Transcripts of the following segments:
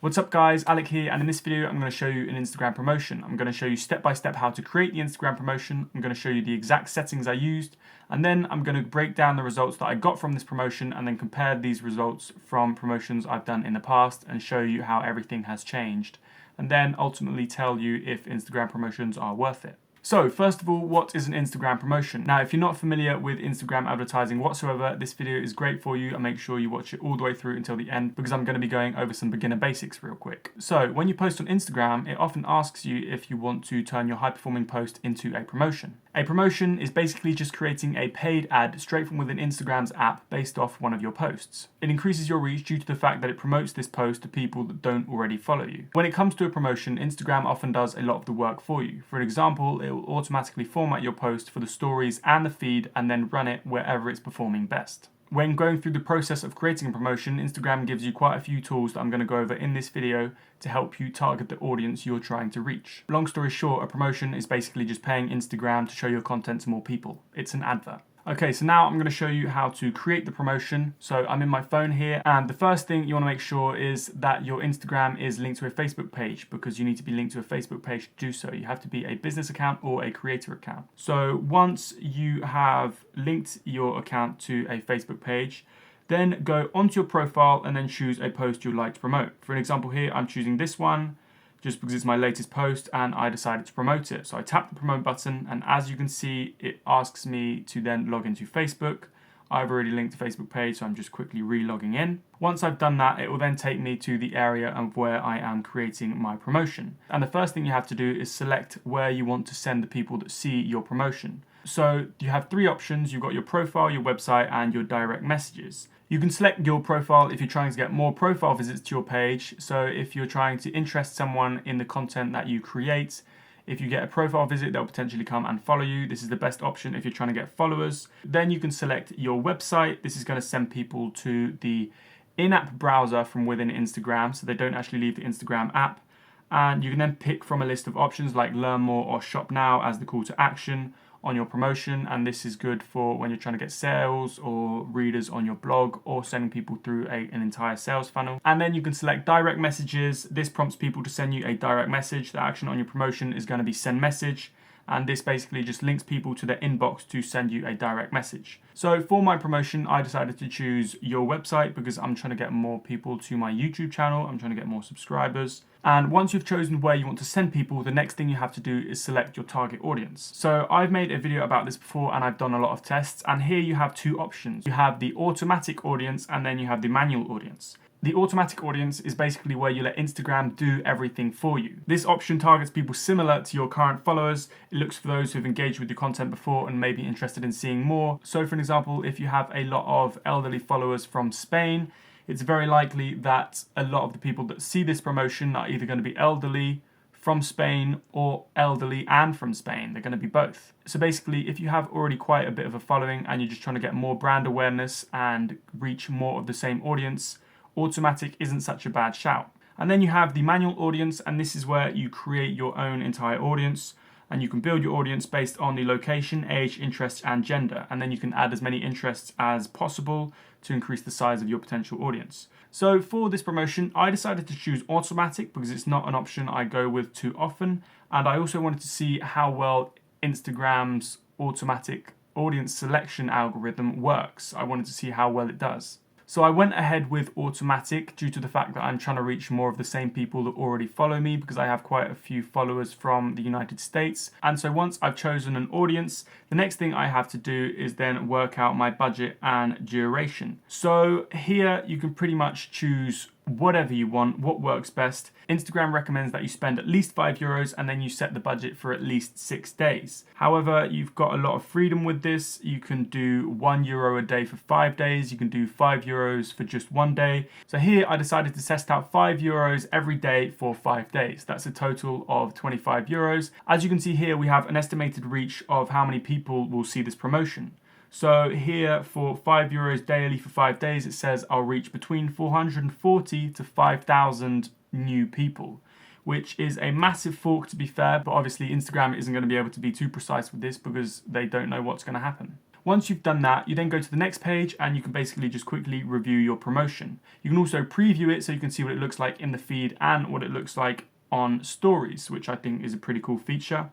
What's up guys, Alec here, and in this video I'm going to show you an Instagram promotion. I'm going to show you step by step how to create the Instagram promotion. I'm going to show you the exact settings I used, and then I'm going to break down the results that I got from this promotion and then compare these results from promotions I've done in the past and show you how everything has changed, and then ultimately tell you if Instagram promotions are worth it. So first of all, what is an Instagram promotion? Now, if you're not familiar with Instagram advertising whatsoever, this video is great for you, and make sure you watch it all the way through until the end because I'm going to be going over some beginner basics real quick. So when you post on Instagram, it often asks you if you want to turn your high-performing post into a promotion. A promotion is basically just creating a paid ad straight from within Instagram's app based off one of your posts. It increases your reach due to the fact that it promotes this post to people that don't already follow you. When it comes to a promotion, Instagram often does a lot of the work for you. For example, it will automatically format your post for the stories and the feed and then run it wherever it's performing best. When going through the process of creating a promotion, Instagram gives you quite a few tools that I'm going to go over in this video to help you target the audience you're trying to reach. Long story short, a promotion is basically just paying Instagram to show your content to more people. It's an advert. Okay, so now I'm going to show you how to create the promotion. So I'm in my phone here, and the first thing you want to make sure is that your Instagram is linked to a Facebook page, because you need to be linked to a Facebook page to do so. You have to be a business account or a creator account. So once you have linked your account to a Facebook page, then go onto your profile and then choose a post you'd like to promote. For an example here, I'm choosing this one just because it's my latest post and I decided to promote it. So I tap the promote button, and as you can see, it asks me to then log into Facebook. I've already linked the Facebook page, so I'm just quickly re-logging in. Once I've done that, it will then take me to the area of where I am creating my promotion. And the first thing you have to do is select where you want to send the people that see your promotion. So you have three options. You've got your profile, your website, and your direct messages. You can select your profile if you're trying to get more profile visits to your page. So if you're trying to interest someone in the content that you create, if you get a profile visit, they'll potentially come and follow you. This is the best option if you're trying to get followers. Then you can select your website. This is going to send people to the in-app browser from within Instagram, so they don't actually leave the Instagram app. And you can then pick from a list of options like learn more or shop now as the call to action on your promotion, and this is good for when you're trying to get sales or readers on your blog or sending people through an entire sales funnel. And then you can select direct messages. This prompts people to send you a direct message. The action on your promotion is going to be send message, and this basically just links people to their inbox to send you a direct message. So for my promotion, I decided to choose your website because I'm trying to get more people to my YouTube channel. I'm trying to get more subscribers. And once you've chosen where you want to send people, the next thing you have to do is select your target audience. So I've made a video about this before and I've done a lot of tests, and here you have two options. You have the automatic audience and then you have the manual audience. The automatic audience is basically where you let Instagram do everything for you. This option targets people similar to your current followers. It looks for those who've engaged with your content before and may be interested in seeing more. So for an example, if you have a lot of elderly followers from Spain, it's very likely that a lot of the people that see this promotion are either going to be elderly from Spain or elderly and from Spain. They're going to be both. So basically, if you have already quite a bit of a following and you're just trying to get more brand awareness and reach more of the same audience, automatic isn't such a bad shout. And then you have the manual audience, and this is where you create your own entire audience, and you can build your audience based on the location, age, interests, and gender. And then you can add as many interests as possible to increase the size of your potential audience. So for this promotion, I decided to choose automatic because it's not an option I go with too often. And I also wanted to see how well Instagram's automatic audience selection algorithm works. I wanted to see how well it does. So I went ahead with automatic due to the fact that I'm trying to reach more of the same people that already follow me, because I have quite a few followers from the United States. And so once I've chosen an audience, the next thing I have to do is then work out my budget and duration. So here you can pretty much choose whatever you want, what works best. Instagram recommends that you spend at least €5 and then you set the budget for at least 6 days. However, you've got a lot of freedom with this. You can do €1 a day for 5 days. You can do €5 for just 1 day. So here I decided to test out €5 every day for 5 days. That's a total of €25. As you can see here, we have an estimated reach of how many people will see this promotion. So here for €5 daily for 5 days, it says I'll reach between 440 to 5,000 new people, which is a massive fork to be fair, but obviously Instagram isn't going to be able to be too precise with this because they don't know what's going to happen. Once you've done that, you then go to the next page and you can basically just quickly review your promotion. You can also preview it so you can see what it looks like in the feed and what it looks like on stories, which I think is a pretty cool feature.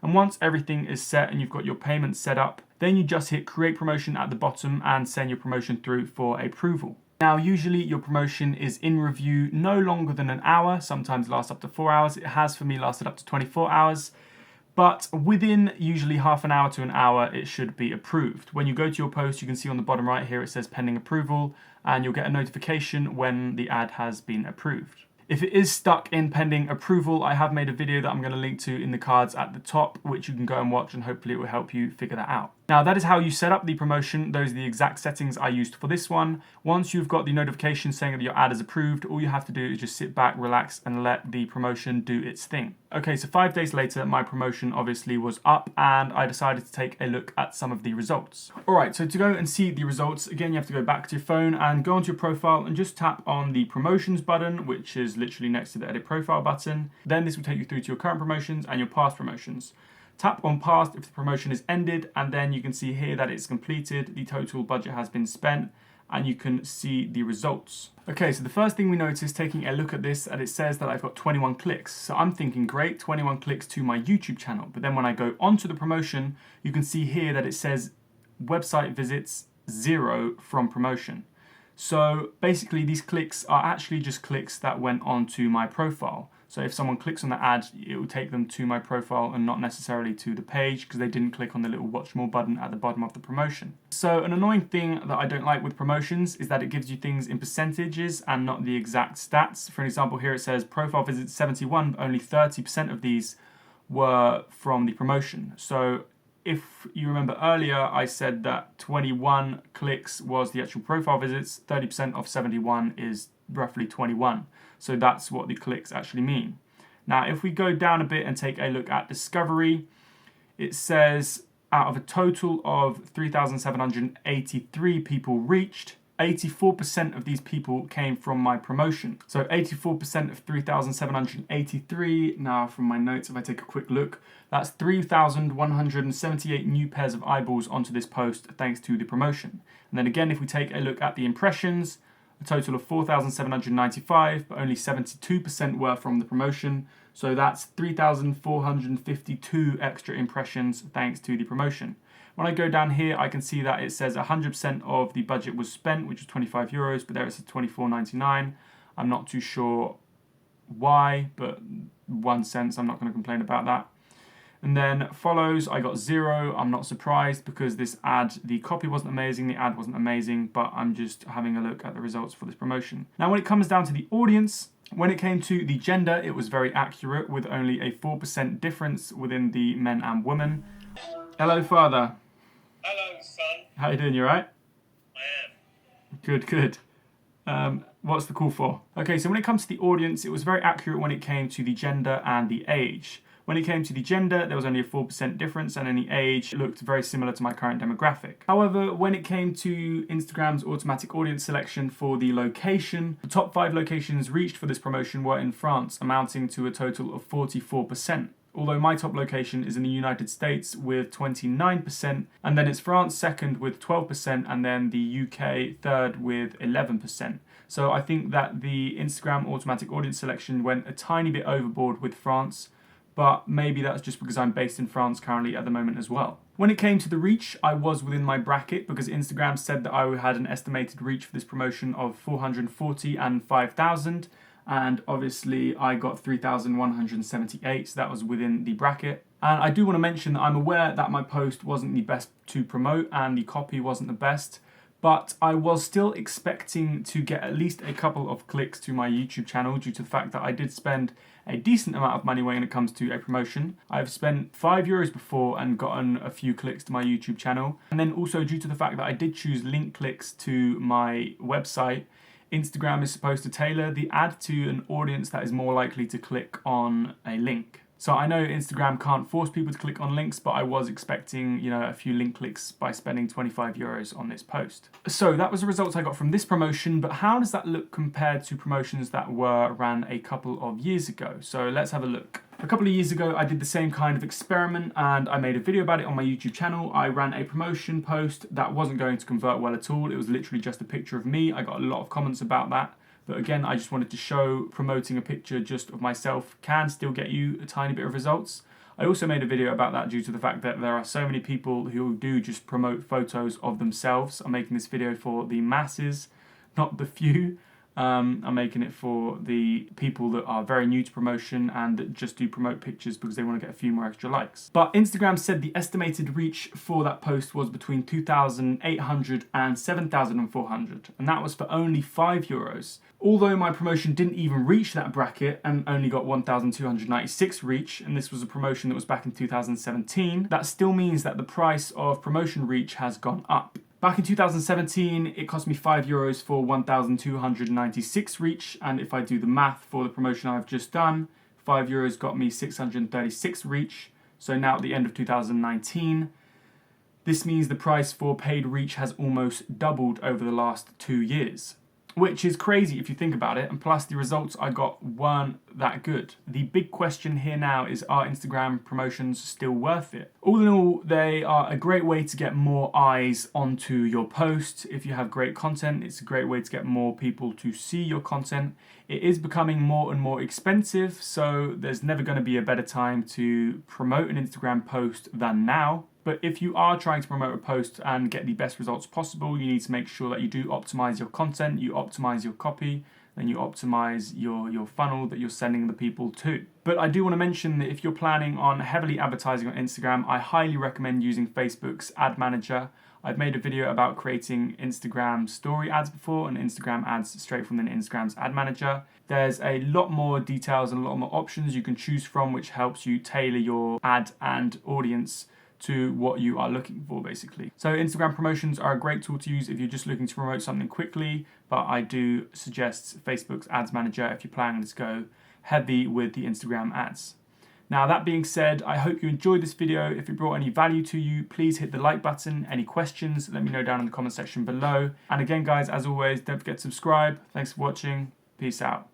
And once everything is set and you've got your payments set up, then you just hit create promotion at the bottom and send your promotion through for approval. Now, usually your promotion is in review no longer than an hour, sometimes lasts up to 4 hours. It has for me lasted up to 24 hours. But within usually half an hour to an hour, it should be approved. When you go to your post, you can see on the bottom right here, it says pending approval, and you'll get a notification when the ad has been approved. If it is stuck in pending approval, I have made a video that I'm going to link to in the cards at the top, which you can go and watch, and hopefully it will help you figure that out. Now, that is how you set up the promotion. Those are the exact settings I used for this one. Once you've got the notification saying that your ad is approved, all you have to do is just sit back, relax, and let the promotion do its thing. Okay, so 5 days later, my promotion obviously was up, and I decided to take a look at some of the results. All right, so to go and see the results, again, you have to go back to your phone and go onto your profile and just tap on the promotions button, which is literally next to the edit profile button. Then this will take you through to your current promotions and your past promotions. Tap on past if the promotion is ended, and then you can see here that it's completed, the total budget has been spent, and you can see the results. Okay, so the first thing we notice taking a look at this, and it says that I've got 21 clicks. So I'm thinking, great, 21 clicks to my YouTube channel. But then when I go onto the promotion, you can see here that it says website visits 0 from promotion. So basically these clicks are actually just clicks that went onto my profile. So if someone clicks on the ad, it will take them to my profile and not necessarily to the page because they didn't click on the little watch more button at the bottom of the promotion. So an annoying thing that I don't like with promotions is that it gives you things in percentages and not the exact stats. For example, here it says profile visits 71, but only 30% of these were from the promotion. So if you remember earlier, I said that 21 clicks was the actual profile visits, 30% of 71 is roughly 21. So that's what the clicks actually mean. Now, if we go down a bit and take a look at discovery, it says out of a total of 3,783 people reached, 84% of these people came from my promotion. So 84% of 3,783. Now from my notes, if I take a quick look, that's 3,178 new pairs of eyeballs onto this post thanks to the promotion. And then again, if we take a look at the impressions, a total of 4,795, but only 72% were from the promotion. So that's 3,452 extra impressions thanks to the promotion. When I go down here, I can see that it says 100% of the budget was spent, which is 25 euros, but there it says 24.99. I'm not too sure why, but 1 cent, I'm not going to complain about that. And then follows, I got 0. I'm not surprised because this ad, the copy wasn't amazing, the ad wasn't amazing, but I'm just having a look at the results for this promotion. Now, when it comes down to the audience, when it came to the gender, it was very accurate with only a 4% difference within the men and women. Hello, father. Hello, son. How you doing? You alright? I am. Good, good. What's the call for? Okay, so when it comes to the audience, it was very accurate when it came to the gender and the age. When it came to the gender, there was only a 4% difference, and then the age looked very similar to my current demographic. However, when it came to Instagram's automatic audience selection for the location, the top 5 locations reached for this promotion were in France, amounting to a total of 44%. Although my top location is in the United States with 29%, and then it's France second with 12%, and then the UK third with 11%. So I think that the Instagram automatic audience selection went a tiny bit overboard with France, but maybe that's just because I'm based in France currently at the moment as well. When it came to the reach, I was within my bracket because Instagram said that I had an estimated reach for this promotion of 440 and 5,000. And obviously I got 3,178, so that was within the bracket. And I do want to mention that I'm aware that my post wasn't the best to promote and the copy wasn't the best, but I was still expecting to get at least a couple of clicks to my YouTube channel due to the fact that I did spend a decent amount of money when it comes to a promotion. I've spent €5 before and gotten a few clicks to my YouTube channel. And then also due to the fact that I did choose link clicks to my website, Instagram is supposed to tailor the ad to an audience that is more likely to click on a link. So I know Instagram can't force people to click on links, but I was expecting, a few link clicks by spending €25 on this post. So that was the results I got from this promotion, but how does that look compared to promotions that were ran a couple of years ago? So let's have a look. A couple of years ago, I did the same kind of experiment and I made a video about it on my YouTube channel. I ran a promotion post that wasn't going to convert well at all. It was literally just a picture of me. I got a lot of comments about that. But again, I just wanted to show promoting a picture just of myself can still get you a tiny bit of results. I also made a video about that due to the fact that there are so many people who do just promote photos of themselves. I'm making this video for the masses, not the few. I'm making it for the people that are very new to promotion and that just do promote pictures because they want to get a few more extra likes. But Instagram said the estimated reach for that post was between 2,800 and 7,400, and that was for only €5. Although my promotion didn't even reach that bracket and only got 1,296 reach, and this was a promotion that was back in 2017, that still means that the price of promotion reach has gone up. Back in 2017, it cost me €5 for 1,296 reach, and if I do the math for the promotion I've just done, €5 got me 636 reach. So now at the end of 2019, this means the price for paid reach has almost doubled over the last 2 years. Which is crazy if you think about it, and plus the results I got weren't that good. The big question here now is, are Instagram promotions still worth it? All in all, they are a great way to get more eyes onto your post. If you have great content, it's a great way to get more people to see your content. It is becoming more and more expensive, so there's never going to be a better time to promote an Instagram post than now. But if you are trying to promote a post and get the best results possible, you need to make sure that you do optimize your content, you optimize your copy, and you optimize your funnel that you're sending the people to. But I do want to mention that if you're planning on heavily advertising on Instagram, I highly recommend using Facebook's ad manager. I've made a video about creating Instagram story ads before and Instagram ads straight from Instagram's ad manager. There's a lot more details and a lot more options you can choose from, which helps you tailor your ad and audience to what you are looking for, basically. So Instagram promotions are a great tool to use if you're just looking to promote something quickly, but I do suggest Facebook's ads manager if you're planning to go heavy with the Instagram ads. Now, that being said, I hope you enjoyed this video. If it brought any value to you, please hit the like button. Any questions, let me know down in the comment section below. And again, guys, as always, don't forget to subscribe. Thanks for watching. Peace out.